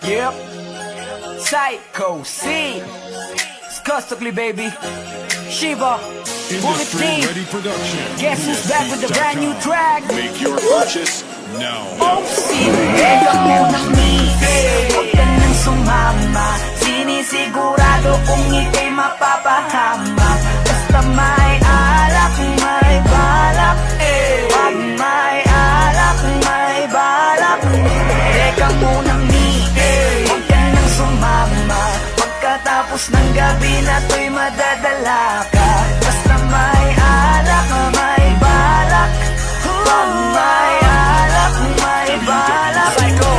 Yep. Psycho C. Skustokly, baby. Shiva. Bullet Industry Team. Ready Production. Guess who's back with the brand new track? Make your purchase now. Oh, Teka munang mihil, huwag ka nang sumama. Sinisigurado kung ika'y mapapahama. Basta may alak, may balak. Pag may alak, may balak. Teka munang mihil, huwag ka nang sumama. Pagkatapos ng gabi na to'y madadala ka. Basta may alak, may balak. Pag may alak, may balak. Psycho.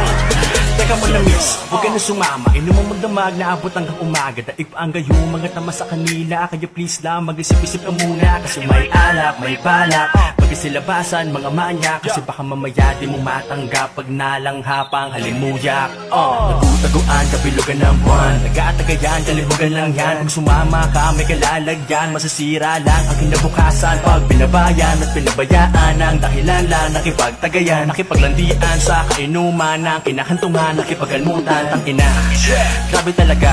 Teka mo na miss, huwag ka na sumama. Inom mo magdamag na abot hanggang umaga. Daig pa ang gayo, mga tama sa kanila. Kaya please lang, mag-isip-isip ka muna. Kasi may alak, may balak. Pag-isilabasan, mga manya. Kasi baka mamaya di mo matanggap pag nalanghapang halimuyak. Nagutaguan, kabilugan ng buwan. Taga-tagayan, kalibugan lang yan. Kung sumama ka, may kalalagyan. Masasira lang ang kinabukasan. Pag binabayan at pinabayaan ang dahilan lang. Nakipagtagayan, nakipaglandian sa kainuman. Ang kinahantungan, nakipagalimutan. Tangina, grabe talaga.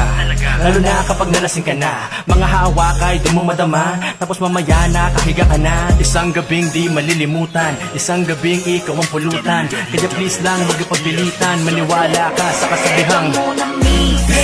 Lalo na kapag nalasing ka na. Mga hawak ay di mo madama. Tapos mamaya nakahiga ka na. Isang gabing di malilimutan. Isang gabing ikaw ang pulutan. Kaya please lang magpagbilitan. Maniwala ka sa kasabihang Munang mihil,